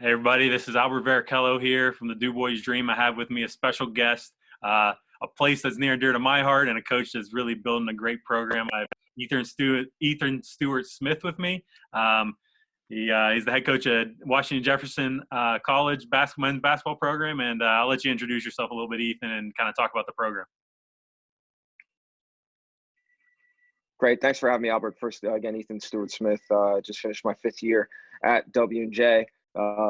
Hey everybody, this is Albert Varichello here from the Du Bois Dream. I have with me a special guest, a place that's near and dear to my heart, and a coach that's really building a great program. I have Ethan Stewart Smith with me. Um, he's the head coach at Washington Jefferson College men's basketball program, and I'll let you introduce yourself a little bit, Ethan, and kind of talk about the program. Great. Thanks for having me, Albert. First, again, Ethan Stewart Smith. Just finished my 5th year at W&J,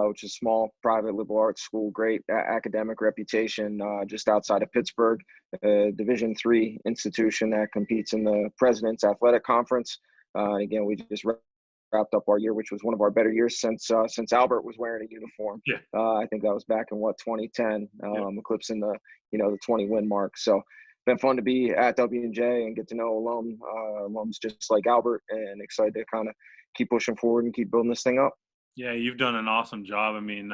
which is a small private liberal arts school, great academic reputation just outside of Pittsburgh, a Division III institution that competes in the President's Athletic Conference. Again, we just wrapped up our year, which was one of our better years since Albert was wearing a uniform. Yeah. I think that was back in 2010, eclipsing the 20 win mark. So been fun to be at W&J and get to know alums just like Albert, and excited to kind of keep pushing forward and keep building this thing up. Yeah, you've done an awesome job. I mean,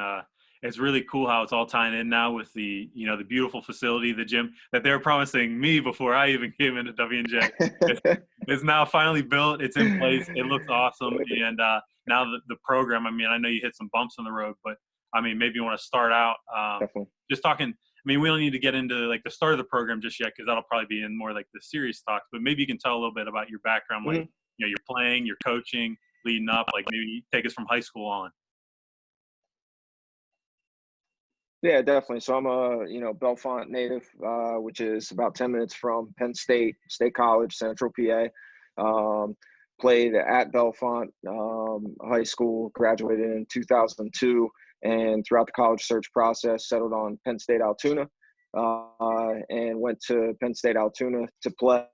it's really cool how it's all tying in now with the beautiful facility, the gym that they were promising me before I even came into W&J. It's now finally built. It's in place. It looks awesome. And now the program, I mean, I know you hit some bumps on the road, but I mean, maybe you want to start out just talking. I mean, we don't need to get into like the start of the program just yet, because that'll probably be in more like the serious talks. But maybe you can tell a little bit about your background, like you're playing, you're coaching, leading up, like maybe take us from high school on. Yeah, definitely. So I'm a Bellefonte native, which is about 10 minutes from Penn State College, Central PA. Played at Bellefonte High School, graduated in 2002, and throughout the college search process, settled on Penn State Altoona, and went to Penn State Altoona to play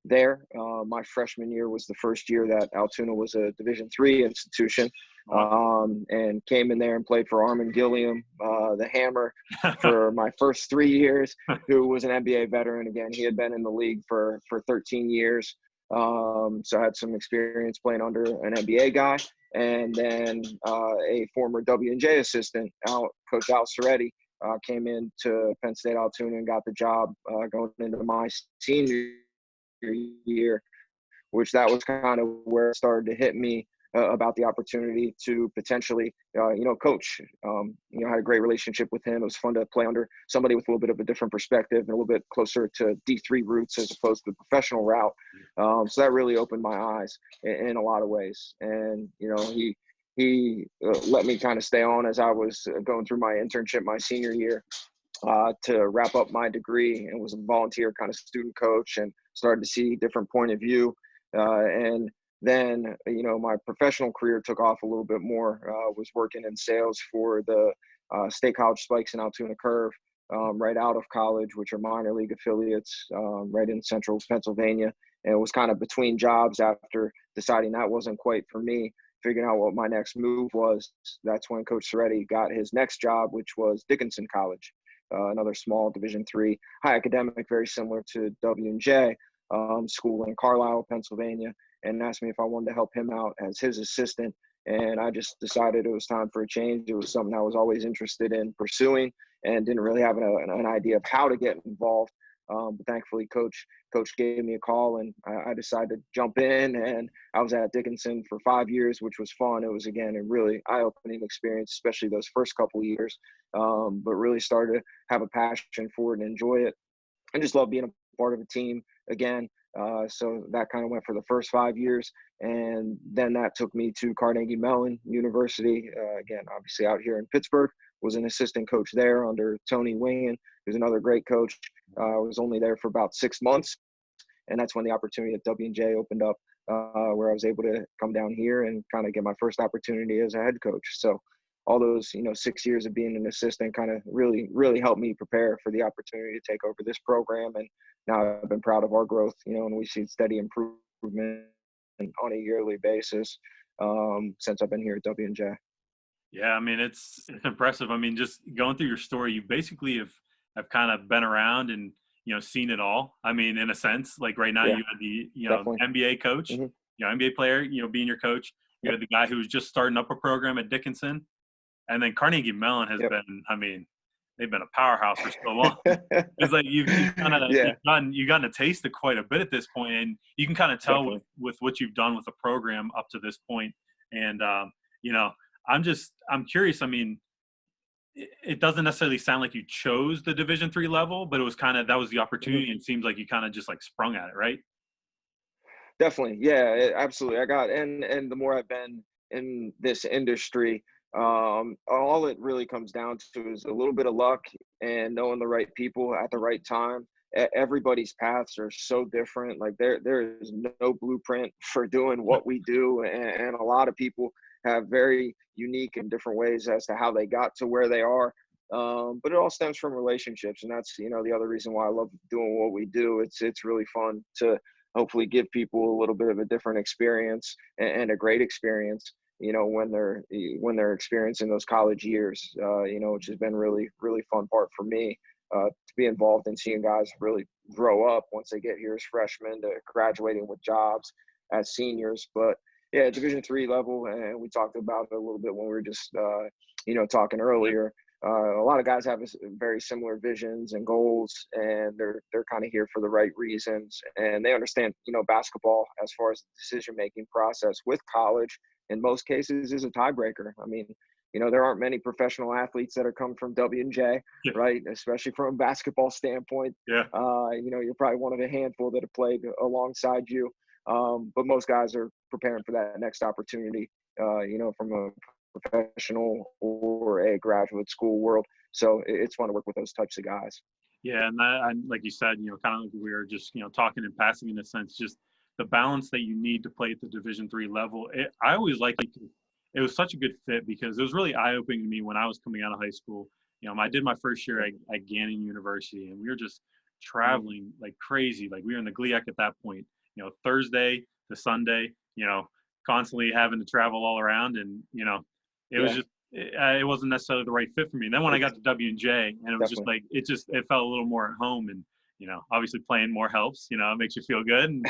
there. My freshman year was the first year that Altoona was a Division III institution, and came in there and played for Armin Gilliam, the Hammer, for my first 3 years, who was an NBA veteran. Again, he had been in the league for 13 years. So I had some experience playing under an NBA guy. And then a former W&J assistant, Coach Al Soretti, came into Penn State Altoona and got the job going into my senior year, which that was kind of where it started to hit me about the opportunity to potentially, coach. Had a great relationship with him. It was fun to play under somebody with a little bit of a different perspective and a little bit closer to D3 roots as opposed to the professional route. So that really opened my eyes in a lot of ways. And, he let me kind of stay on as I was going through my internship my senior year to wrap up my degree, and was a volunteer kind of student coach, and started to see different point of view. And then, my professional career took off a little bit more. Was working in sales for the State College Spikes and Altoona Curve right out of college, which are minor league affiliates right in central Pennsylvania. And it was kind of between jobs after deciding that wasn't quite for me, figuring out what my next move was. That's when Coach Soretti got his next job, which was Dickinson College, another small Division III, high academic, very similar to W&J school in Carlisle, Pennsylvania, and asked me if I wanted to help him out as his assistant. And I just decided it was time for a change. It was something I was always interested in pursuing, and didn't really have an idea of how to get involved. But thankfully, Coach gave me a call, and I decided to jump in. And I was at Dickinson for 5 years, which was fun. It was, again, a really eye-opening experience, especially those first couple of years. But really started to have a passion for it and enjoy it, and just love being a part of a team again. So that kind of went for the first 5 years. And then that took me to Carnegie Mellon University, again, obviously out here in Pittsburgh. Was an assistant coach there under Tony Wingen, who's another great coach. I was only there for about 6 months. And that's when the opportunity at W&J opened up, where I was able to come down here and kind of get my first opportunity as a head coach. So all those, 6 years of being an assistant kind of really, really helped me prepare for the opportunity to take over this program. And now I've been proud of our growth, and we see steady improvement on a yearly basis since I've been here at W&J. Yeah, I mean, it's impressive. I mean, just going through your story, you basically have kind of been around and, seen it all. I mean, in a sense, like right now, you had the, definitely. NBA coach, NBA player, being your coach. You had the guy who was just starting up a program at Dickinson. And then Carnegie Mellon has been, I mean, they've been a powerhouse for so long. It's like you've gotten a taste of quite a bit at this point, and you can kind of tell with what you've done with the program up to this point. And I'm curious. I mean, it doesn't necessarily sound like you chose the Division 3 level, but it was kind of that was the Mhm. opportunity. And it seems like you kind of just like sprung at it, right? Definitely. Yeah, absolutely. I got and the more I've been in this industry, all it really comes down to is a little bit of luck and knowing the right people at the right time. Everybody's paths are so different. Like there is no blueprint for doing what we do, and a lot of people have very unique and different ways as to how they got to where they are. But it all stems from relationships, and that's the other reason why I love doing what we do. It's really fun to hopefully give people a little bit of a different experience and a great experience when they're experiencing those college years, which has been really fun part for me, to be involved in seeing guys really grow up once they get here as freshmen to graduating with jobs as seniors. But yeah, Division 3 level, and we talked about it a little bit when we were just talking earlier. A lot of guys have very similar visions and goals, and they're kind of here for the right reasons, and they understand basketball as far as the decision making process with college. In most cases, is a tiebreaker. I mean, there aren't many professional athletes that are come from W&J, Yeah. right? Especially from a basketball standpoint. Yeah. You're probably one of a handful that have played alongside you, but most guys are preparing for that next opportunity. From a professional or a graduate school world. So it's fun to work with those types of guys. Yeah, and that, and like you said, kind of like we were just, talking and passing in a sense, just the balance that you need to play at the Division 3 level. I always liked it. It was such a good fit because it was really eye opening to me when I was coming out of high school. I did my first year at Gannon University, and we were just Mhm. traveling like crazy. Like we were in the GLIAC at that point. Thursday to Sunday. Constantly having to travel all around, and it was Yeah, just it wasn't necessarily the right fit for me. And then when I got it's to W&J, and it was just definitely. like it felt a little more at home, and obviously playing more helps. It makes you feel good.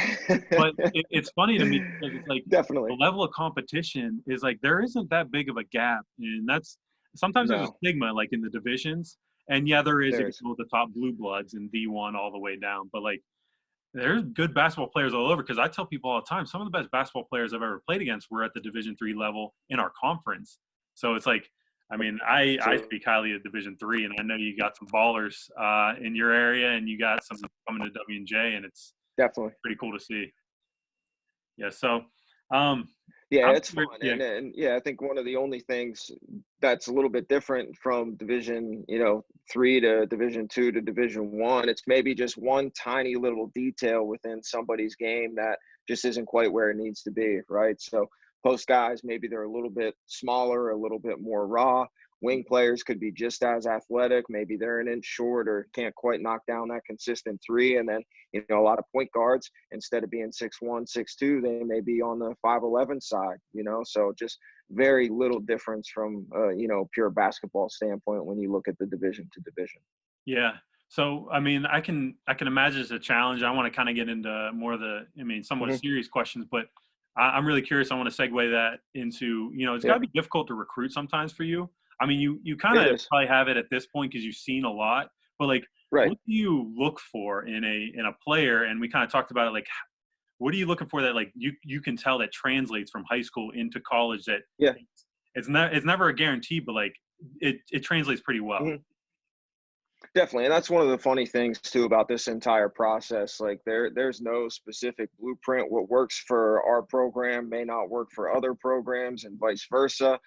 But it's funny to me because it's like the Definitely. level of competition is like there isn't that big of a gap, and that's sometimes there's a No, stigma like in the divisions, and yeah, there is. If there you is. go with the top blue bloods and D1 all the way down, but like there's good basketball players all over. Because I tell people all the time, some of the best basketball players I've ever played against were at the Division 3 level in our conference. So it's like, I mean, I Absolutely. speak highly of Division 3, and I know you got some ballers in your area, and you got some coming to W&J, and it's Definitely. pretty cool to see. Yeah. So, um, Yeah, I'm it's fun, yeah, and yeah, I think one of the only things that's a little bit different from Division 3 to Division 2 to Division 1, it's maybe just one tiny little detail within somebody's game that just isn't quite where it needs to be, right? So post guys, maybe they're a little bit smaller, a little bit more raw. Wing players could be just as athletic. Maybe they're an inch short or can't quite knock down that consistent three. And then, a lot of point guards, instead of being 6'1", 6'2", they may be on the 5'11" side, so just very little difference from, pure basketball standpoint when you look at the division to division. yeah. So, I mean, I can imagine it's a challenge. I want to kind of get into more of the, I mean, somewhat Hmm. serious questions, but I'm really curious. I want to segue that into, it's got Yeah, to be difficult to recruit sometimes for you. I mean, you kind it of is. probably have it at this point because you've seen a lot, but like, Right. what do you look for in a player? And we kind of talked about it, like, what are you looking for that like you can tell that translates from high school into college that Yeah. it's never a guarantee, but like it translates pretty well. Hmm. Definitely, and that's one of the funny things too about this entire process. Like there's no specific blueprint. What works for our program may not work for other programs, and vice versa.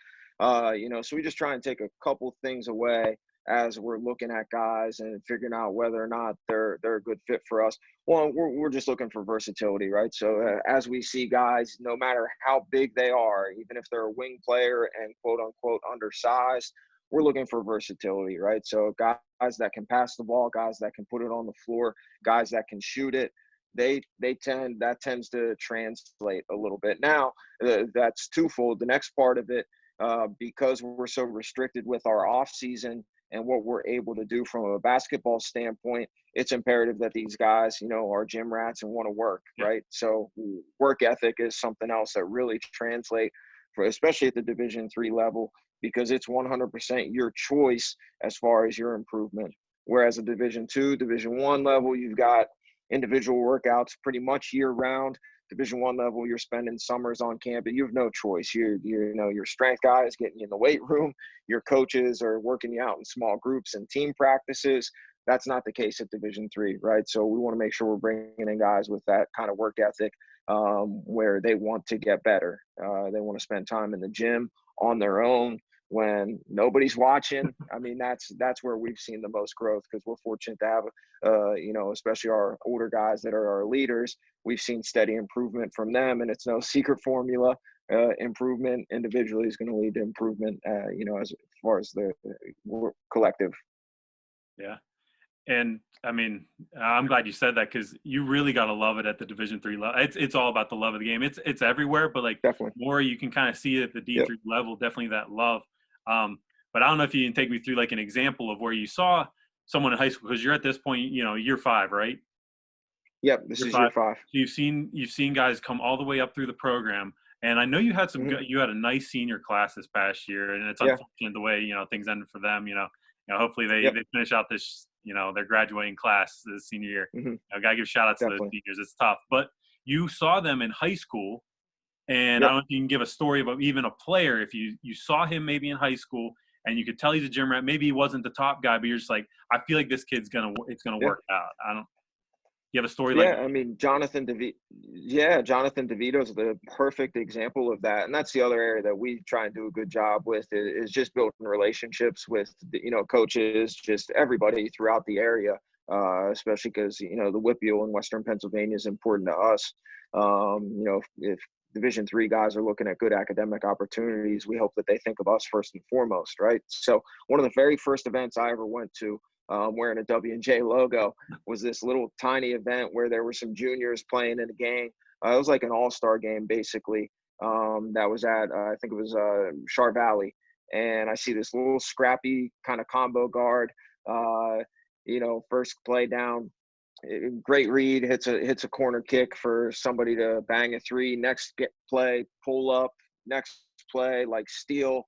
So we just try and take a couple things away as we're looking at guys and figuring out whether or not they're a good fit for us. Well, we're just looking for versatility, right? So as we see guys, no matter how big they are, even if they're a wing player and quote unquote undersized, we're looking for versatility, right? So guys that can pass the ball, guys that can put it on the floor, guys that can shoot it. That tends to translate a little bit. Now that's twofold. The next part of it, because we're so restricted with our off season and what we're able to do from a basketball standpoint, it's imperative that these guys, are gym rats and want to work, Yeah. right? So work ethic is something else that really translate for, especially at the Division 3 level, because it's 100% your choice as far as your improvement. Whereas a Division 2, Division 1 level, you've got individual workouts pretty much year round. Division I level, you're spending summers on campus. You have no choice. Your strength guys getting you in the weight room. Your coaches are working you out in small groups and team practices. That's not the case at Division III, right? So we want to make sure we're bringing in guys with that kind of work ethic, where they want to get better. They want to spend time in the gym on their own when nobody's watching. I mean, that's where we've seen the most growth, because we're fortunate to have, especially our older guys that are our leaders. We've seen steady improvement from them, and it's no secret formula. Improvement individually is going to lead to improvement, as far as the collective. Yeah. And I mean, I'm glad you said that, because you really got to love it at the Division III level. It's all about the love of the game. It's everywhere, but like Definitely. more you can kind of see it at the D3 Yep. level. Definitely that love. But I don't know if you can take me through like an example of where you saw someone in high school, because you're at this point, year 5, right? Yep. This Year is year 5. 5. So you've seen guys come all the way up through the program, and I know you had Mm-hmm. you had a nice senior class this past year, and it's Yeah. unfortunate the way things ended for them. Hopefully they Yep. finish out this their graduating class this senior year. Mm-hmm. Gotta give shout outs to those Definitely. seniors. It's tough, but you saw them in high school, and I Yep. don't know if you can give a story about even a player. If you saw him maybe in high school and you could tell he's a gym rat, maybe he wasn't the top guy, but you're just like, I feel like this kid's it's gonna Yeah. work out. I don't. You have a story like Yeah, I mean, Jonathan DeVito's the perfect example of that, and that's the other area that we try and do a good job with, is just building relationships with coaches, just everybody throughout the area, especially because the WPIAL in Western Pennsylvania is important to us. If Division III guys are looking at good academic opportunities, we hope that they think of us first and foremost, right? So one of the very first events I ever went to, wearing a W&J logo, was this little tiny event where there were some juniors playing in a game. It was like an all-star game, basically. That was at, I think it was Char Valley. And I see this little scrappy kind of combo guard, first play down, great read, hits a corner kick for somebody to bang a three. Next play, pull up. Next play, like steal,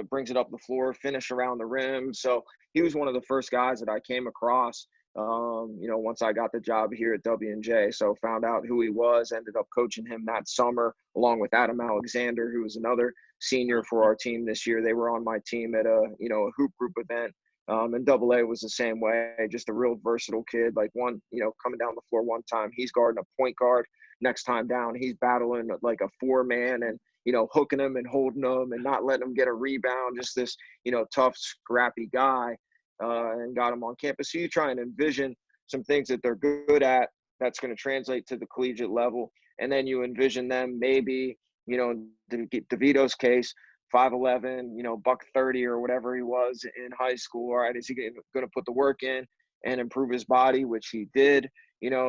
brings it up the floor, finish around the rim. So he was one of the first guys that I came across. Once I got the job here at W&J, so found out who he was, ended up coaching him that summer, along with Adam Alexander, who was another senior for our team this year. They were on my team at a hoop group event. And AA was the same way, just a real versatile kid. Like coming down the floor one time, he's guarding a point guard. Next time down, he's battling like a 4-man and, hooking him and holding him and not letting him get a rebound. Just this, tough, scrappy guy, and got him on campus. So you try and envision some things that they're good at that's going to translate to the collegiate level. And then you envision them maybe, in DeVito's case, 5'11", $130 or whatever he was in high school. All right, is he going to put the work in and improve his body, which he did,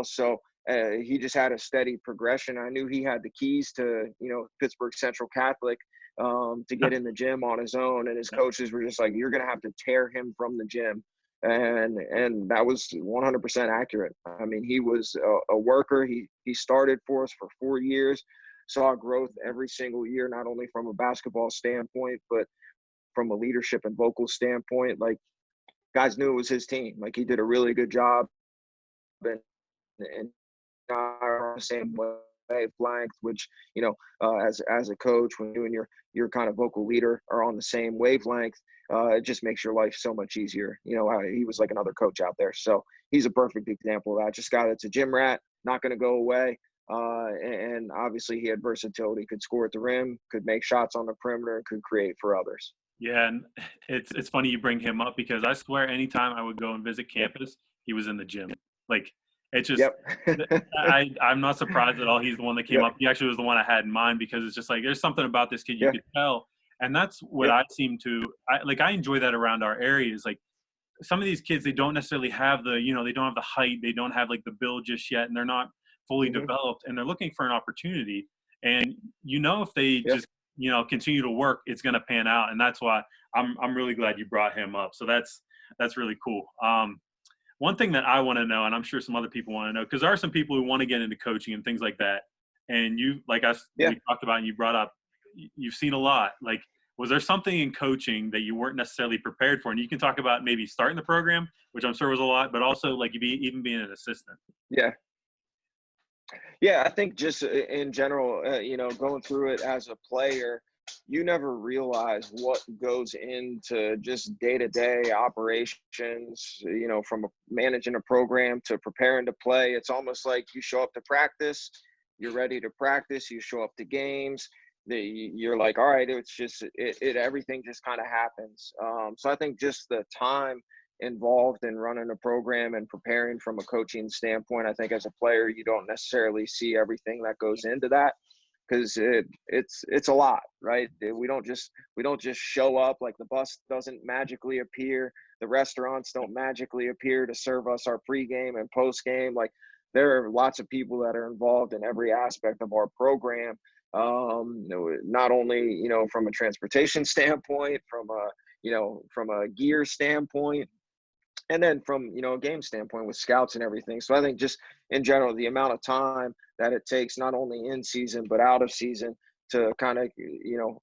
so he just had a steady progression. I knew he had the keys to, Pittsburgh Central Catholic, to get in the gym on his own. And his coaches were just like, you're going to have to tear him from the gym. And that was 100% accurate. I mean, he was a worker. He started for us for 4 years, saw growth every single year, not only from a basketball standpoint, but from a leadership and vocal standpoint. Like, guys knew it was his team. Like, he did a really good job, and are on the same wavelength, which, as a coach, when you and your kind of vocal leader are on the same wavelength, it just makes your life so much easier. He was like another coach out there. So he's a perfect example of that. Just a guy that's a gym rat, not going to go away. And obviously he had versatility, could score at the rim, could make shots on the perimeter, and could create for others. Yeah, and it's funny you bring him up, because I swear anytime I would go and visit campus, he was in the gym. Like, it's just Yep. I'm not surprised at all. He's the one that came Yep. up. He actually was the one I had in mind, because it's just like there's something about this kid you Yeah. could tell, and that's what Yep. I enjoy that around our area. Is like some of these kids, they don't necessarily have they don't have the height, they don't have like the build just yet, and they're not fully Mm-hmm. developed, and they're looking for an opportunity. And if they Yeah. just continue to work, it's going to pan out. And that's why I'm really glad you brought him up. So that's really cool. One thing that I want to know, and I'm sure some other people want to know, because there are some people who want to get into coaching and things like that. And you, like us, Yeah. we talked about, and you brought up, you've seen a lot. Like, was there something in coaching that you weren't necessarily prepared for? And you can talk about maybe starting the program, which I'm sure was a lot, but also like even being an assistant. Yeah. Yeah, I think just in general, going through it as a player, you never realize what goes into just day-to-day operations, from managing a program to preparing to play. It's almost like you show up to practice, you're ready to practice, you show up to games, you're like, all right, it's just, everything just kind of happens. So I think just the time involved in running a program and preparing from a coaching standpoint. I think as a player, you don't necessarily see everything that goes into that because it's a lot, right? We don't just show up. Like the bus doesn't magically appear, the restaurants don't magically appear to serve us our pregame and postgame. Like there are lots of people that are involved in every aspect of our program. Not only from a transportation standpoint, from a gear standpoint, and then from a game standpoint with scouts and everything. So I think just in general, the amount of time that it takes, not only in season but out of season, to kind of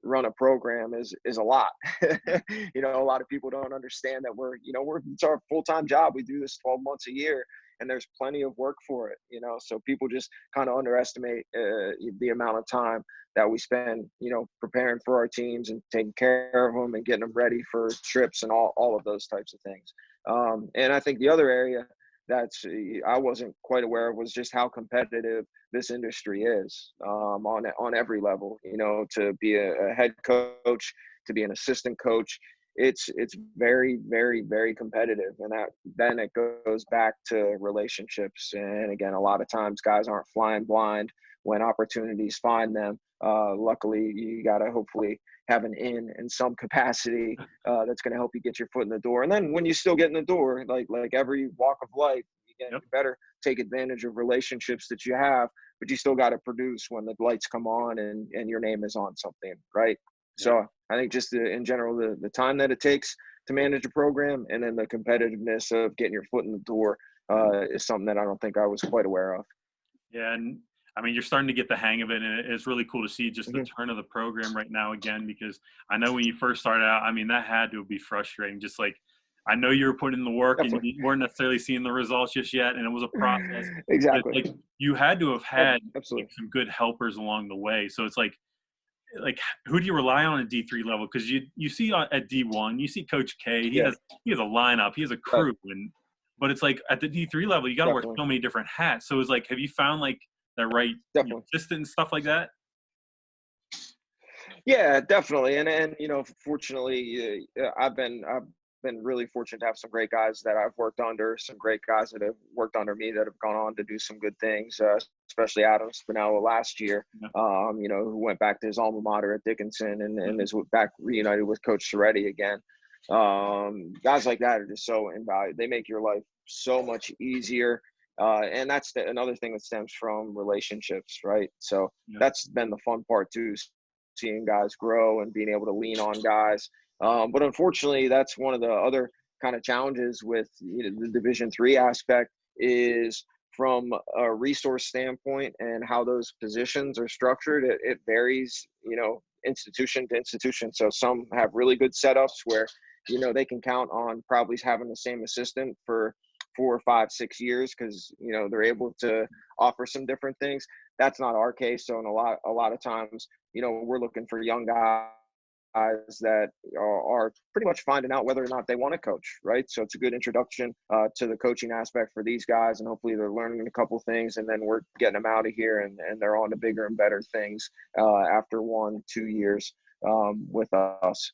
run a program is a lot. A lot of people don't understand that we're it's our full-time job. We do this 12 months a year, and there's plenty of work for it. So people just kind of underestimate the amount of time that we spend preparing for our teams and taking care of them and getting them ready for trips and all of those types of things. And I think the other area that's I wasn't quite aware of was just how competitive this industry is, on every level. To be a head coach, to be an assistant coach, it's very, very, very competitive, and that then it goes back to relationships. And again, a lot of times guys aren't flying blind when opportunities find them. Luckily, you got to hopefully have an in some capacity that's going to help you get your foot in the door. And then when you still get in the door, like every walk of life, again, Yep. you better take advantage of relationships that you have, but you still got to produce when the lights come on and your name is on something, right? Yep. So I think just in general, the time that it takes to manage a program, and then the competitiveness of getting your foot in the door is something that I don't think I was quite aware of. Yeah, and I mean, you're starting to get the hang of it, and it's really cool to see just the Mhm. turn of the program right now again. Because I know when you first started out, I mean, that had to be frustrating. Just like I know you were putting in the work, and Definitely. you weren't necessarily seeing the results just yet, and it was a process. But it's Exactly. like you had to have had like Absolutely. some good helpers along the way. So it's like who do you rely on at D3 level? Because you see at D1, you see Coach K. He Yeah, has a lineup, he has a right. crew, and but it's like at the D3 level, you got to wear Definitely. so many different hats. So it's like, have you found like the right Definitely. assistant and stuff like that? Yeah, definitely. And fortunately, I've been really fortunate to have some great guys that I've worked under, some great guys that have worked under me that have gone on to do some good things. Especially Adam Spinella last year, Yeah. who went back to his alma mater at Dickinson and Mhm. is back reunited with Coach Soretti again. Guys like that are just so invaluable. They make your life so much easier. And that's another thing that stems from relationships, right? So Yeah. that's been the fun part too, seeing guys grow and being able to lean on guys. But unfortunately, that's one of the other kind of challenges with the Division III aspect is from a resource standpoint and how those positions are structured. It varies, institution to institution. So some have really good setups where they can count on probably having the same assistant for 4 or 5, 6 years because they're able to offer some different things. That's not our case. So in a lot of times, we're looking for young guys that are pretty much finding out whether or not they want to coach, right? So it's a good introduction to the coaching aspect for these guys, and hopefully they're learning a couple things, and then we're getting them out of here and they're on to bigger and better things after 1, 2 years with us.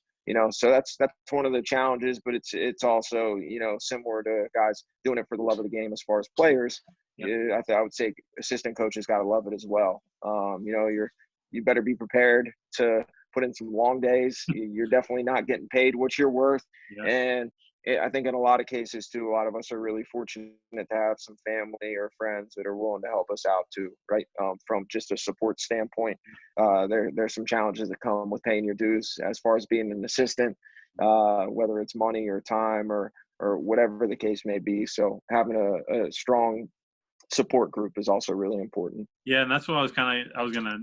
So that's one of the challenges, but it's also similar to guys doing it for the love of the game as far as players. Yep. Yeah, I would say assistant coaches got to love it as well. You better be prepared to put in some long days. You're definitely not getting paid what you're worth. Yeah. And I think in a lot of cases too, a lot of us are really fortunate to have some family or friends that are willing to help us out too, right? From just a support standpoint, there's some challenges that come with paying your dues as far as being an assistant, whether it's money or time or whatever the case may be. So having a strong support group is also really important. Yeah, and that's what I was gonna,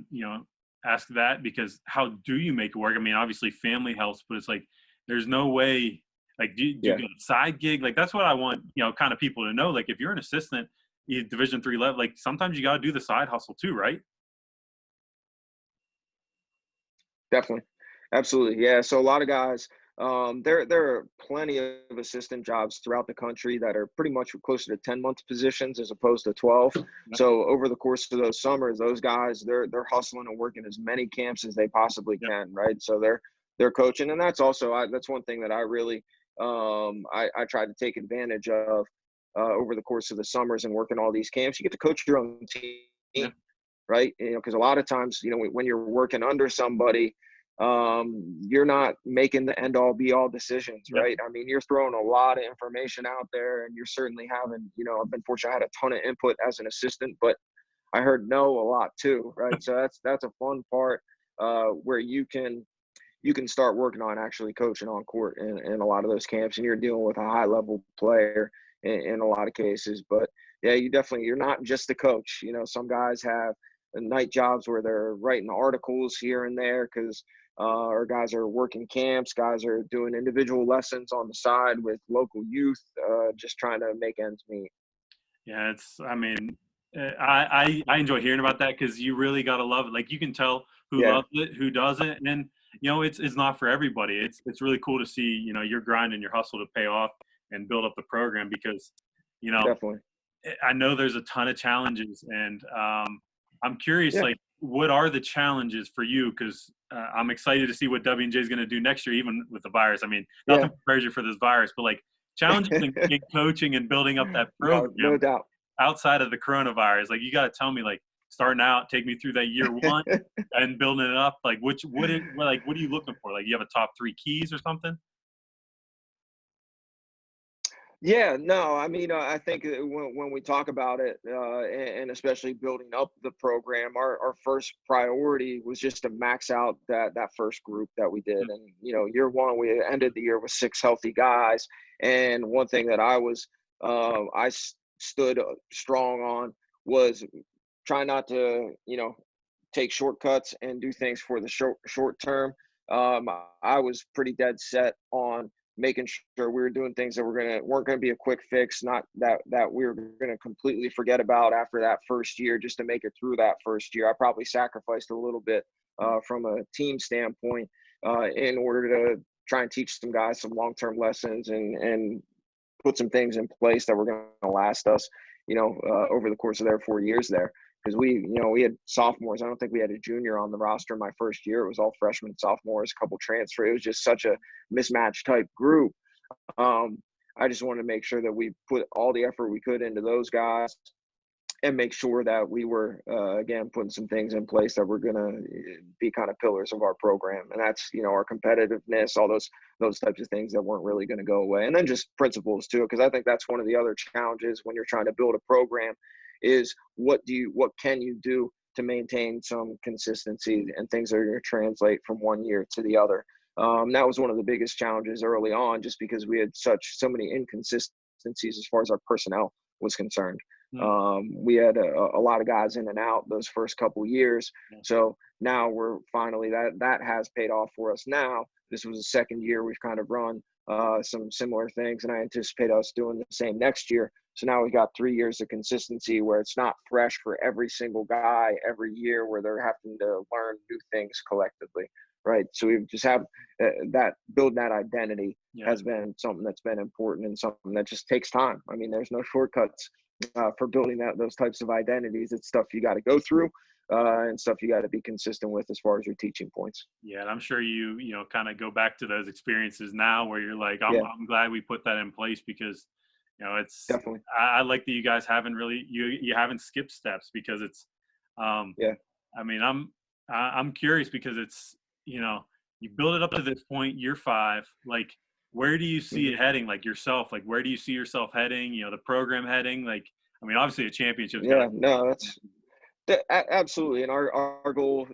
ask that because how do you make it work? I mean, obviously family helps, but it's like there's no way like do you Yeah. get a side gig? Like that's what I want, kind of people to know. Like if you're an assistant, Division III level, like sometimes you got to do the side hustle too, right? Definitely. Absolutely. Yeah. So a lot of guys, there are plenty of assistant jobs throughout the country that are pretty much closer to 10 month positions as opposed to 12. Yeah. So over the course of those summers, those guys, they're hustling and working as many camps as they possibly Yeah. can. Right. So they're coaching. And that's also, that's one thing that I really, I try to take advantage of, over the course of the summers and working all these camps. You get to coach your own Yeah. team, right? Because a lot of times, when you're working under somebody, you're not making the end all be all decisions, Yeah. right? I mean, you're throwing a lot of information out there, and you're certainly having, I've been fortunate, I had a ton of input as an assistant, but I heard no a lot too, right? So that's a fun part, where you can start working on actually coaching on court in a lot of those camps, and you're dealing with a high level player in a lot of cases. But yeah, you're not just a coach. Some guys have night jobs where they're writing articles here and there because or guys are working camps, guys are doing individual lessons on the side with local youth, just trying to make ends meet. Yeah, I mean, I enjoy hearing about that because you really got to love it. Like you can tell who Yeah, loves it, who doesn't, and it's not for everybody. It's really cool to see your grind and your hustle to pay off and build up the program because you know definitely. I know there's a ton of challenges, and I'm curious, Yeah, like, what are the challenges for you? Because I'm excited to see what W&J is going to do next year, even with the virus. I mean, yeah. nothing prepares you for this virus, but like challenges in coaching and building up that No, no program doubt. outside of the coronavirus. Like, you got to tell me, like, starting out, take me through that year one and building it up. Like, what are you looking for? Like, you have a top three keys or something? Yeah, no, I mean, I think when we talk about it, and especially building up the program, our first priority was just to max out that first group that we did. Yeah. And year one, we ended the year with 6 healthy guys. And one thing that stood strong on was try not to take shortcuts and do things for the short term. I was pretty dead set on making sure we were doing things that weren't gonna be a quick fix, not that we were gonna completely forget about after that first year, just to make it through that first year. I probably sacrificed a little bit, from a team standpoint, in order to try and teach some guys some long term lessons and put some things in place that were going to last us, over the course of their 4 years there. Because we had sophomores. I don't think we had a junior on the roster my first year. It was all freshmen, sophomores, a couple transfer. It was just such a mismatched type group. Um, I just wanted to make sure that we put all the effort we could into those guys and make sure that we were, again, putting some things in place that were going to be kind of pillars of our program. And that's our competitiveness, all those types of things that weren't really going to go away. And then just principles too, because I think that's one of the other challenges when you're trying to build a program is what can you do to maintain some consistency and things that are going to translate from one year to the other. That was one of the biggest challenges early on, just because we had so many inconsistencies as far as our personnel was concerned. Mm. We had a lot of guys in and out those first couple years. Yeah. So now we're finally, that has paid off for us now. This was the second year we've kind of run some similar things, and I anticipate us doing the same next year. So now we've got 3 years of consistency where it's not fresh for every single guy every year, where they're having to learn new things collectively, right? So we just have that building that identity Yeah. has been something that's been important and something that just takes time. I mean, there's no shortcuts for building those types of identities. It's stuff you got to go through, and stuff you got to be consistent with as far as your teaching points. Yeah, and I'm sure you kind of go back to those experiences now where you're like, I'm Yeah, I'm glad we put that in place because it's definitely. I like that you guys haven't really you haven't skipped steps because it's um Yeah. I mean I'm curious because it's you build it up to this point, year five, like where do you see Hmm. it heading, like yourself, like where do you see yourself heading, the program heading, like I mean obviously a championship's got to Yeah. No, absolutely. And our goal,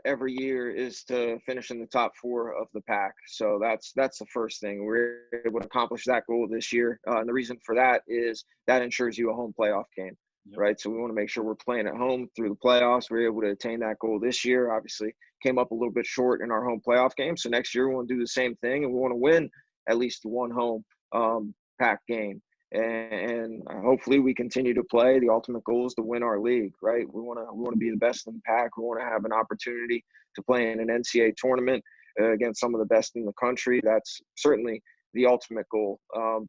every year is to finish in the top four of the pack. So that's the first thing. We're able to accomplish that goal this year. And the reason for that is that ensures you a home playoff game, Yep. right? So we want to make sure we're playing at home through the playoffs. We're able to attain that goal this year. Obviously, came up a little bit short in our home playoff game. So next year we want to do the same thing, and we want to win at least one home pack game. and hopefully we continue to play. The ultimate goal is to win our league, right? We want to be the best in the pack. We want to have an opportunity to play in an NCAA tournament against some of the best in the country. That's certainly the ultimate goal.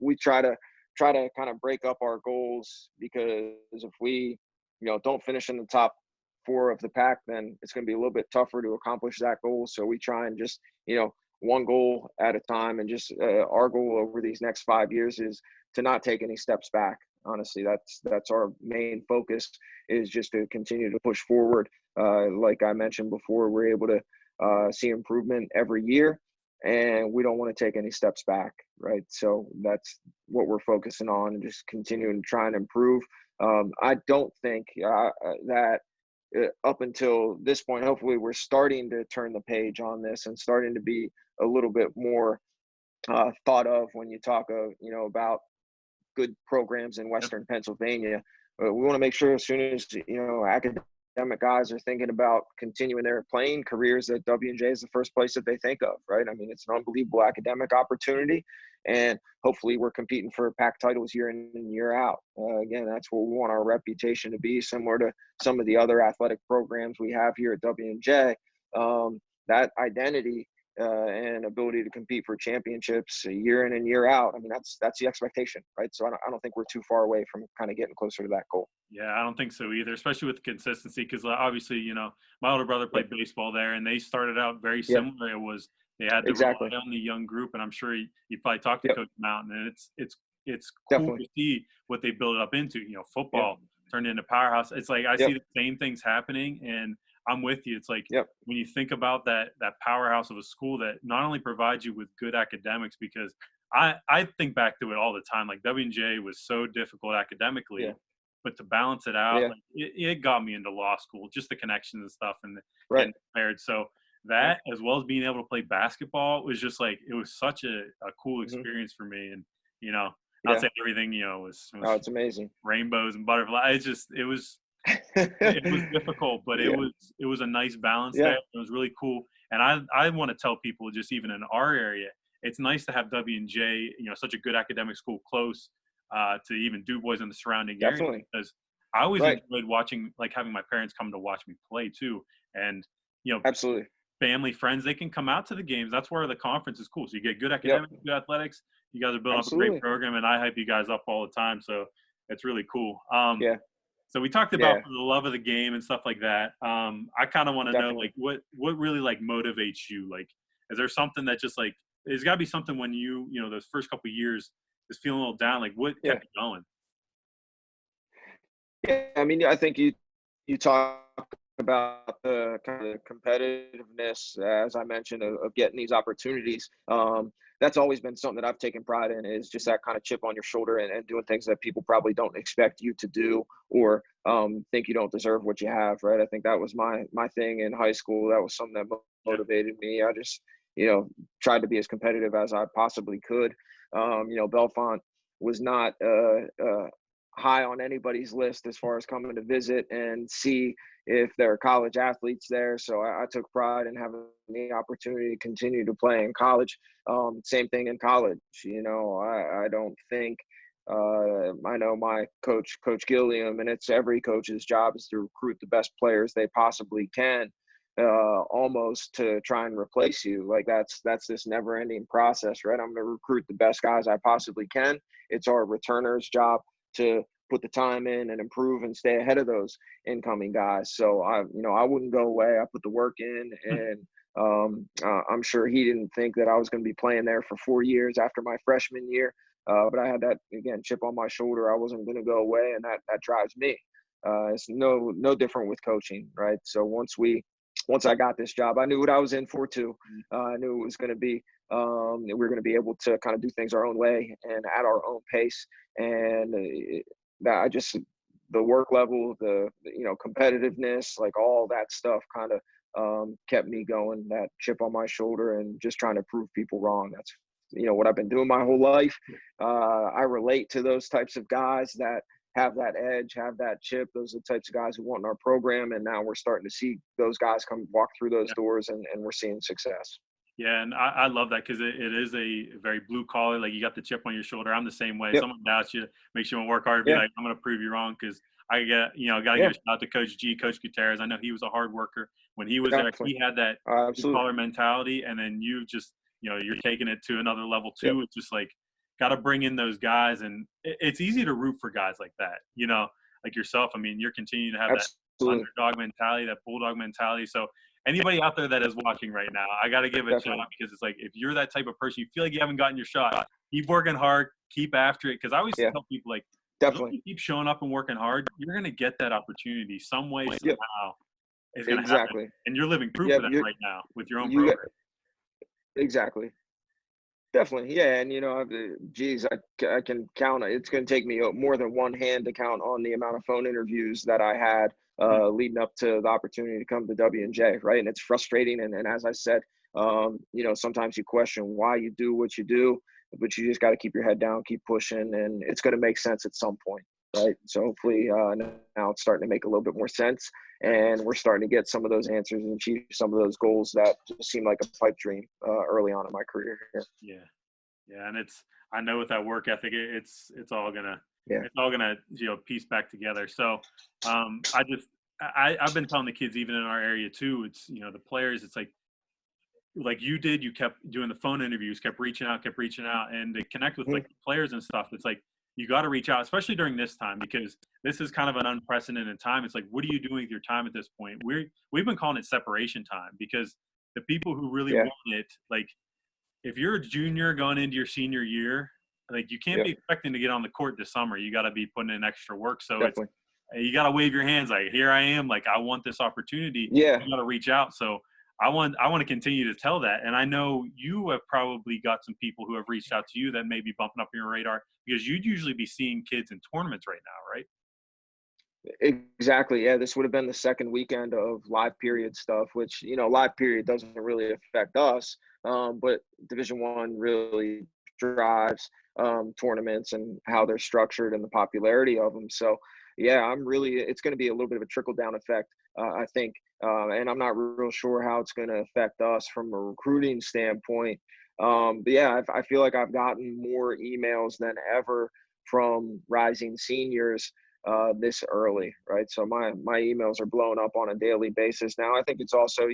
We try to kind of break up our goals, because if we, don't finish in the top four of the pack, then it's going to be a little bit tougher to accomplish that goal. So we try and just, one goal at a time, and just our goal over these next 5 years is to not take any steps back. Honestly, that's our main focus, is just to continue to push forward. Like I mentioned before, we're able to see improvement every year, and we don't want to take any steps back, right? So that's what we're focusing on, and just continuing to try and improve. I don't think that up until this point, hopefully we're starting to turn the page on this and starting to be a little bit more thought of when you talk of, about good programs in Western Pennsylvania. We want to make sure, as soon as, academic guys are thinking about continuing their playing careers, that W&J is the first place that they think of, right? I mean, it's an unbelievable academic opportunity, and hopefully we're competing for PAC titles year in and year out. Again, that's what we want our reputation to be, similar to some of the other athletic programs we have here at W&J. That identity and ability to compete for championships year in and year out. I mean, that's the expectation, right? So I don't think we're too far away from kind of getting closer to that goal. Yeah, I don't think so either, especially with the consistency, because obviously, my older brother played baseball there, and they started out very Yeah, similar. They had to exactly. rely on the young group, and I'm sure you probably talked to Yep, Coach Mountain, and it's cool to definitely. see what they build up into. Yeah, Football turned into powerhouse. It's like I see yep, the same things happening, and I'm with you. It's like yep. when you think about that powerhouse of a school that not only provides you with good academics, because I think back to it all the time. Like W&J was so difficult Yeah, academically, but to balance it out, yeah, like it got me into law school, just the connections and stuff, and right. getting prepared. So Yeah. that, as well as being able to play basketball, was just like, it was such a cool Hmm. experience for me. And you know, not Yeah. saying everything Oh, was it's amazing. rainbows and butterflies. It was difficult, but Yeah, it was a nice balance there. yeah, It was really cool, and I want to tell people, just even in our area, it's nice to have W&J, such a good academic school close to even Du Bois and the surrounding area, definitely. because I always Right. enjoyed watching, like having my parents come to watch me play too, and you know Absolutely. family friends, they can come out to the games. That's where the conference is cool. So you get good Yep. academics, good athletics. You guys are building up a great Absolutely. program, and I hype you guys up all the time. So it's really cool. Yeah. So we talked about Yeah. the love of the game and stuff like that. I kind of want to know, Definitely. like, what really like motivates you? Like, is there something that just like, there's got to be something when those first couple of years is feeling a little down. Like, what Yeah. kept you going? Yeah. I mean, I think you talk about the kind of competitiveness, as I mentioned, of getting these opportunities. That's always been something that I've taken pride in, is just that kind of chip on your shoulder, and doing things that people probably don't expect you to do, or think you don't deserve what you have. Right. I think that was my thing in high school. That was something that Yeah, motivated me. I just, tried to be as competitive as I possibly could. Belfont was not high on anybody's list as far as coming to visit and see if there are college athletes there. So I took pride in having the opportunity to continue to play in college. Same thing in college. I don't think I know my Coach Gilliam, and it's every coach's job is to recruit the best players they possibly can, almost to try and replace you. Like that's this never-ending process, right? I'm going to recruit the best guys I possibly can. It's our returners' job to put the time in and improve and stay ahead of those incoming guys. So I wouldn't go away. I put the work in, and I'm sure he didn't think that I was going to be playing there for 4 years after my freshman year. But I had that, again, chip on my shoulder. I wasn't going to go away, and that drives me. It's no different with coaching, right? So once I got this job, I knew what I was in for too. I knew it was going to be we were going to be able to kind of do things our own way and at our own pace. And that I just the work level, the competitiveness, like all that stuff, kind of kept me going. That chip on my shoulder, and just trying to prove people wrong. That's what I've been doing my whole life. I relate to those types of guys that have that edge, have that chip. Those are the types of guys we want in our program, and now we're starting to see those guys come walk through those yeah. doors, and we're seeing success. Yeah, and I love that because it is a very blue collar. Like you got the chip on your shoulder. I'm the same way. Yep. Someone doubts you, makes you want to work hard. Be Yeah. like, I'm going to prove you wrong because I get, got to give Yeah. a shout out to Coach G, Coach Gutierrez. I know he was a hard worker when he was there. Definitely. He had that blue Absolutely. collar mentality, and then you just, you're taking it to another level Yep. too. It's just like got to bring in those guys, and it's easy to root for guys like that. Like yourself. I mean, you're continuing to have that Absolutely. underdog mentality, that bulldog mentality. So anybody out there that is watching right now, I got to give a shout Definitely. out because it's like if you're that type of person, you feel like you haven't gotten your shot, keep working hard, keep after it. Because I always Yeah. tell people like, once Definitely. you keep showing up and working hard, you're gonna get that opportunity some way Yep. somehow. It's gonna happen, Exactly. and you're living proof of Yep. that right now with your own You program. exactly. Definitely, yeah, and geez, I can count. It's going to take me more than one hand to count on the amount of phone interviews that I had Mm, leading up to the opportunity to come to W&J, right? And it's frustrating, and as I said, sometimes you question why you do what you do, but you just got to keep your head down, keep pushing, and it's going to make sense at some point, right? So hopefully now it's starting to make a little bit more sense, and we're starting to get some of those answers and achieve some of those goals that just seem like a pipe dream early on in my career here. yeah, yeah, and I know with that work ethic, it's all gonna Yeah. piece back together. So, I've been telling the kids even in our area too. It's the players. It's like you did, you kept doing the phone interviews, kept reaching out, and to connect with Mhm. like the players and stuff. It's like you got to reach out, especially during this time because this is kind of an unprecedented time. It's like, what are you doing with your time at this point? We've been calling it separation time because the people who really Yeah. want it, like if you're a junior going into your senior year, like you can't Yep. be expecting to get on the court this summer. You got to be putting in extra work. So it's Definitely. you got to wave your hands like, here I am. Like I want this opportunity. Yeah. You got to reach out. So I want to continue to tell that. And I know you have probably got some people who have reached out to you that may be bumping up your radar because you'd usually be seeing kids in tournaments right now, right? Exactly. Yeah. This would have been the second weekend of live period stuff, which live period doesn't really affect us, but Division One really drives tournaments and how they're structured and the popularity of them. So yeah, it's going to be a little bit of a trickle down effect, I think, and I'm not real sure how it's going to affect us from a recruiting standpoint. But yeah, I feel like I've gotten more emails than ever from rising seniors this early, right? So my emails are blowing up on a daily basis now. I think it's also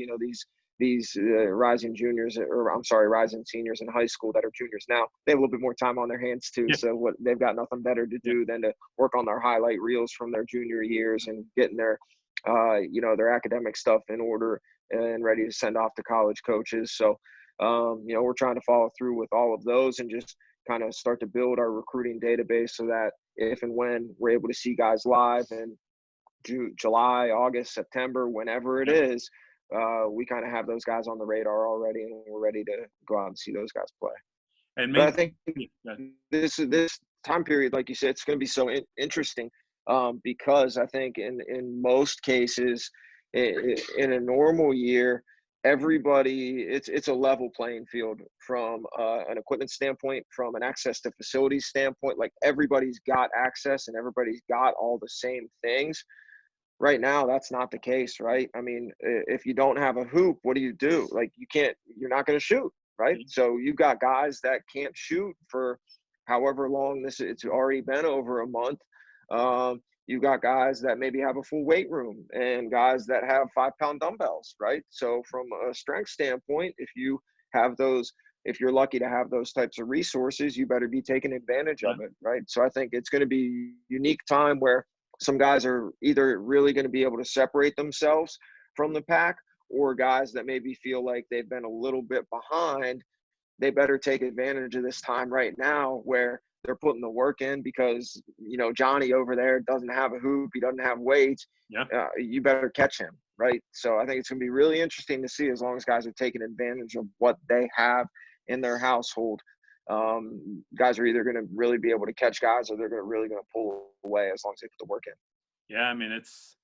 these rising juniors, or I'm sorry, rising seniors in high school that are juniors now. They have a little bit more time on their hands too. Yeah. So what they've got nothing better to Yeah. do than to work on their highlight reels from their junior years and getting their academic stuff in order and ready to send off to college coaches. So we're trying to follow through with all of those and just kind of start to build our recruiting database so that if and when we're able to see guys live in July, August, September, whenever it Yeah. is, we kind of have those guys on the radar already, and we're ready to go out and see those guys play. And But I maybe, think yeah. this time period, like you said, it's going to be so interesting because I think in most cases, in a normal year, everybody it's a level playing field from an equipment standpoint, from an access to facilities standpoint. Like everybody's got access and everybody's got all the same things. Right now, that's not the case, right? I mean, if you don't have a hoop, what do you do? Like you're not going to shoot, right? So you've got guys that can't shoot for however long it's already been over a month. You've got guys that maybe have a full weight room and guys that have 5-pound dumbbells, right? So from a strength standpoint, if you're lucky to have those types of resources, you better be taking advantage Yeah. of it, right? So I think it's going to be a unique time where some guys are either really going to be able to separate themselves from the pack, or guys that maybe feel like they've been a little bit behind, they better take advantage of this time right now where they're putting the work in because Johnny over there doesn't have a hoop, he doesn't have weights. Yeah. You better catch him, right? So I think it's going to be really interesting to see, as long as guys are taking advantage of what they have in their household. Guys are either going to really be able to catch guys, or they're really going to pull away as long as they put the work in. Yeah. I mean, it's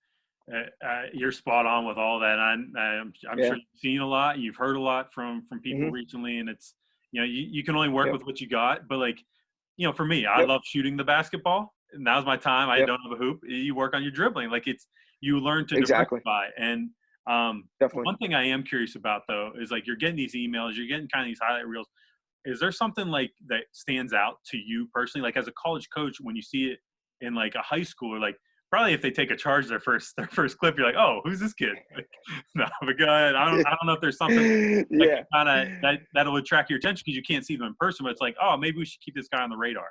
you're spot on with all that. I'm Yeah. sure you've seen a lot, you've heard a lot from people Mm-hmm. recently, and it's you can only work Yep. with what you got. But like for me, I Yep. love shooting the basketball. Now's my time. I Yep. don't have a hoop. You work on your dribbling. Like you learn to Exactly. diversify. And Definitely. One thing I am curious about though is like you're getting these emails, you're getting kind of these highlight reels. Is there something like that stands out to you personally, like as a college coach, when you see it in like a high school, or like probably if they take a charge their first clip, you're like, oh, who's this kid? Like, no, but go ahead. I don't know if there's something that Yeah. can kind of that'll attract your attention because you can't see them in person, but it's like, oh, maybe we should keep this guy on the radar.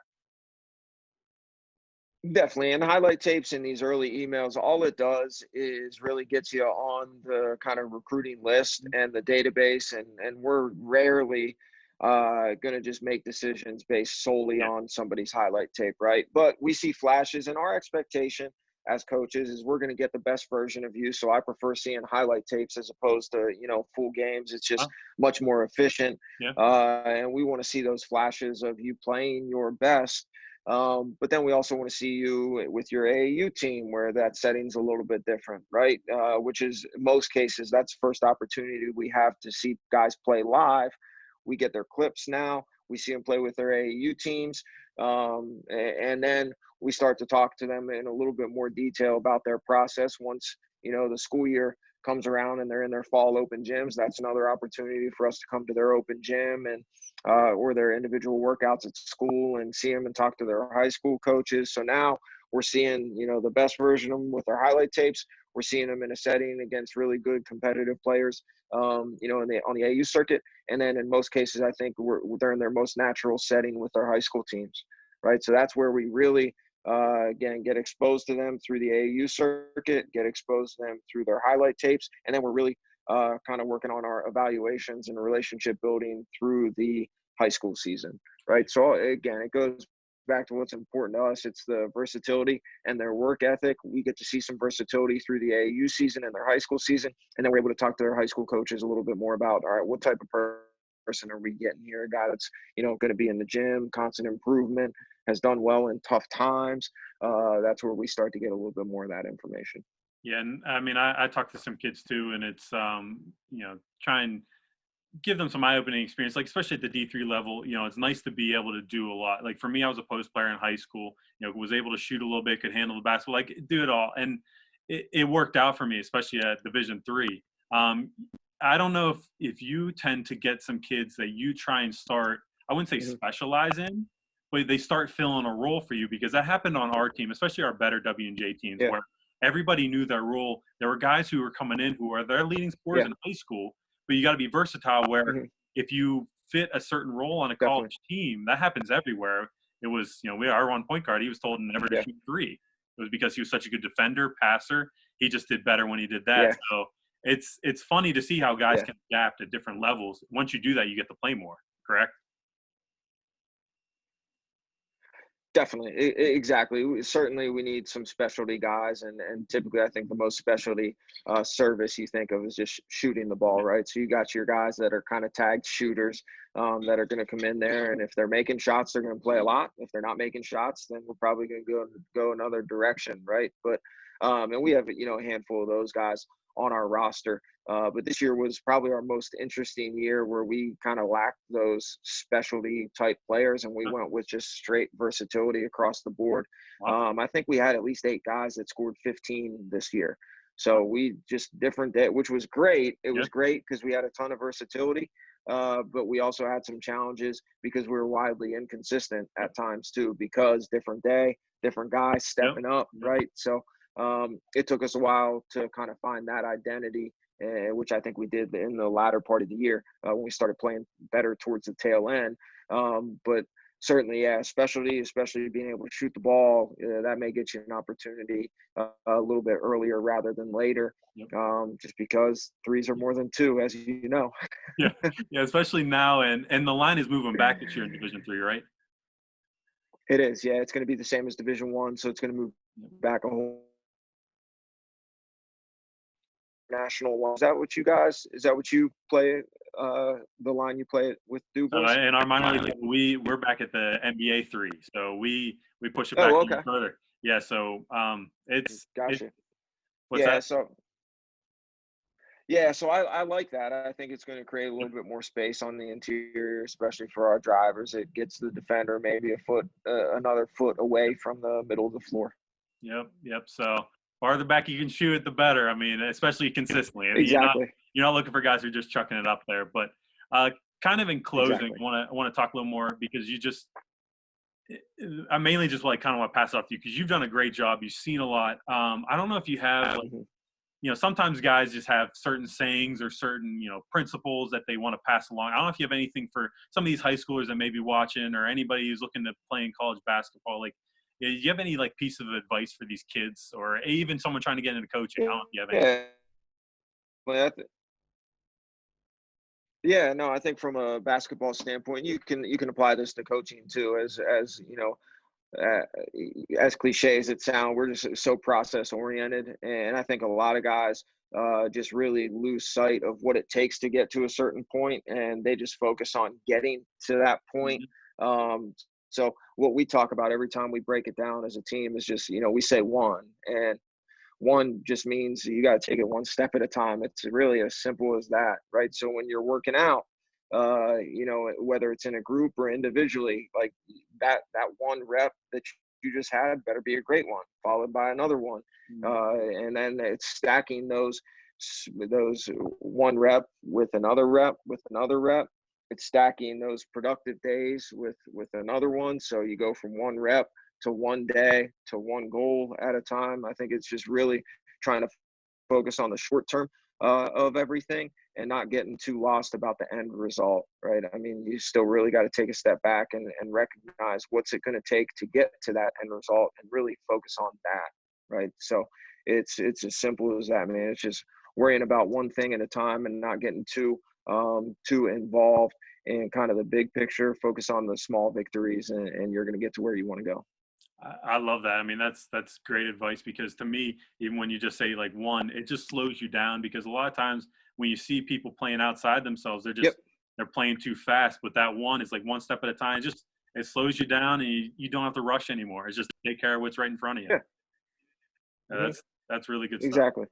Definitely. And highlight tapes in these early emails, all it does is really gets you on the kind of recruiting list and the database. And we're rarely going to just make decisions based solely Yeah. on somebody's highlight tape, right? But we see flashes, and our expectation as coaches is we're going to get the best version of you. So I prefer seeing highlight tapes as opposed to, full games. It's just Huh? much more efficient. Yeah. And we want to see those flashes of you playing your best, but then we also want to see you with your AAU team where that setting's a little bit different, right? Which is in most cases, that's first opportunity we have to see guys play live. We get their clips now. We see them play with their AAU teams. And then we start to talk to them in a little bit more detail about their process once, the school year comes around and they're in their fall open gyms. That's another opportunity for us to come to their open gym and or their individual workouts at school and see them and talk to their high school coaches. So now we're seeing, the best version of them with our highlight tapes. We're seeing them in a setting against really good competitive players, on the AU circuit. And then in most cases, I think they're in their most natural setting with our high school teams, right? So that's where we really, again, get exposed to them through the AAU circuit, get exposed to them through their highlight tapes. And then we're really kind of working on our evaluations and relationship building through the high school season, right? So again, it goes back to what's important to us. It's the versatility and their work ethic. We get to see some versatility through the AAU season and their high school season, and then we're able to talk to their high school coaches a little bit more about, all right, what type of person are we getting here? A guy that's going to be in the gym, constant improvement, has done well in tough times. That's where we start to get a little bit more of that information. Yeah, and I mean, I talk to some kids too, and it's try and give them some eye-opening experience, like especially at the D3 level. It's nice to be able to do a lot. Like for me, I was a post player in high school. Was able to shoot a little bit, could handle the basketball, like do it all, and it worked out for me, especially at Division 3. Um, I don't know if you tend to get some kids that you try and start. I wouldn't say Mhm. specialize in, but they start filling a role for you, because that happened on our team, especially our better W&J teams, Yeah. where everybody knew their role. There were guys who were coming in who are their leading scorers Yeah. in high school, but you got to be versatile. Where Mhm. if you fit a certain role on a Definitely. college team, that happens everywhere. It was, our one point guard, he was told never to Yeah. shoot three. It was because he was such a good defender, passer. He just did better when he did that. Yeah. So it's funny to see how guys Yeah. can adapt at different levels. Once you do that, you get to play more. Correct? Definitely, exactly. Certainly, we need some specialty guys, and typically, I think the most specialty service you think of is just shooting the ball, Yeah. right? So you got your guys that are kind of tagged shooters, that are going to come in there, and if they're making shots, they're going to play a lot. If they're not making shots, then we're probably going to go another direction, right? But and we have a handful of those guys on our roster. But this year was probably our most interesting year where we kind of lacked those specialty type players, and we Huh. went with just straight versatility across the board. Wow. I think we had at least 8 guys that scored 15 this year. Wow. So we just different day, which was great. It Yeah. was great because we had a ton of versatility, but we also had some challenges because we were wildly inconsistent Yep. at times too, because different day, different guys Yep. stepping up, Yep. right? So it took us a while to kind of find that identity, which I think we did in the latter part of the year when we started playing better towards the tail end. But certainly, yeah, specialty, especially being able to shoot the ball, that may get you an opportunity a little bit earlier rather than later, Yep. just because threes are more than two, as you know. Yeah. Yeah. Especially now, and the line is moving back this year in Division 3, right? It is, yeah, it's going to be the same as Division 1, so it's going to move Yep. back a whole national one. Is that what you guys? Is that what you play? The line you play it with Du So Bois? in our minor league, we're back at the NBA 3, so we push it back Oh, even okay, further. Yeah, so it's gotcha. what's Yeah, that? so I like that. I think it's going to create a little bit more space on the interior, especially for our drivers. It gets the defender maybe another foot away from the middle of the floor. Yep, yep. So farther back you can shoot it, the better. I mean, especially consistently. I mean, Exactly. you're not looking for guys who are just chucking it up there. But kind of in closing, Exactly. I want to talk a little more because you just I mainly just like kind of want to pass it off to you because you've done a great job. You've seen a lot. I don't know if you have like, Mhm. sometimes guys just have certain sayings or certain, principles that they want to pass along. I don't know if you have anything for some of these high schoolers that may be watching or anybody who's looking to play in college basketball. Like, do you have any like piece of advice for these kids or even someone trying to get into coaching? I don't know if you have anything. Yeah. Well, yeah, no, I think from a basketball standpoint, you can apply this to coaching too. As you know, uh, as cliche as it sounds, we're just so process oriented, and I think a lot of guys just really lose sight of what it takes to get to a certain point, and they just focus on getting to that point. Mhm. Um, so what we talk about every time we break it down as a team is just we say one, and one just means you got to take it one step at a time. It's really as simple as that, right? So when you're working out, whether it's in a group or individually, like that one rep that you just had better be a great one, followed by another one, Mhm. and then it's stacking those one rep with another rep with another rep. It's stacking those productive days with another one. So you go from one rep to one day to one goal at a time. I think it's just really trying to focus on the short term of everything and not getting too lost about the end result, right? I mean, you still really got to take a step back and recognize what's it going to take to get to that end result and really focus on that, right? So it's as simple as that, man. It's just worrying about one thing at a time and not getting too involved in kind of the big picture. Focus on the small victories, and you're going to get to where you want to go. I love that. I mean, that's great advice because to me, even when you just say like one, it just slows you down because a lot of times when you see people playing outside themselves, Yep. they're playing too fast. But that one is like one step at a time. It slows you down and you don't have to rush anymore. It's just take care of what's right in front of you. Yeah. Uh, Hmm. That's really good stuff. Exactly.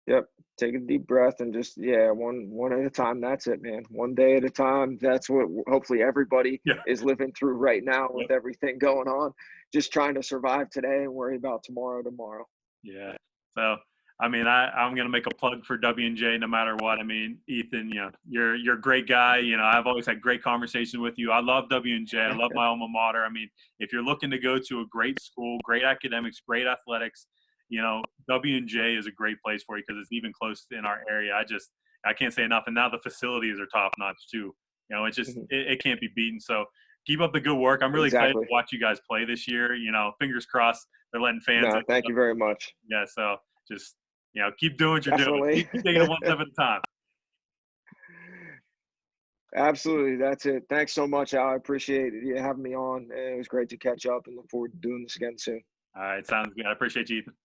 Yep. Take a deep breath and just one at a time. That's it, man. One day at a time. That's what hopefully everybody Yeah. is living through right now Yep. with everything going on. Just trying to survive today and worry about tomorrow. Yeah. So, I mean, I'm gonna make a plug for W&J no matter what. I mean, Ethan, you're a great guy. I've always had great conversations with you. I love W&J. I love my alma mater. I mean, if you're looking to go to a great school, great academics, great athletics, W&J is a great place for you because it's even close in our area. I can't say enough. And now the facilities are top notch too. Mhm. It can't be beaten. So keep up the good work. I'm really excited to Exactly. watch you guys play this year. Fingers crossed they're letting fans in. No, thank you very much. Yeah, so just keep doing what you're doing. Definitely. Keep taking it one step at a time. Absolutely. That's it. Thanks so much, Al. I appreciate you having me on. It was great to catch up and look forward to doing this again soon. All right, sounds good. I appreciate you, Ethan.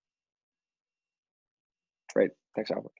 Great. Thanks, Albert.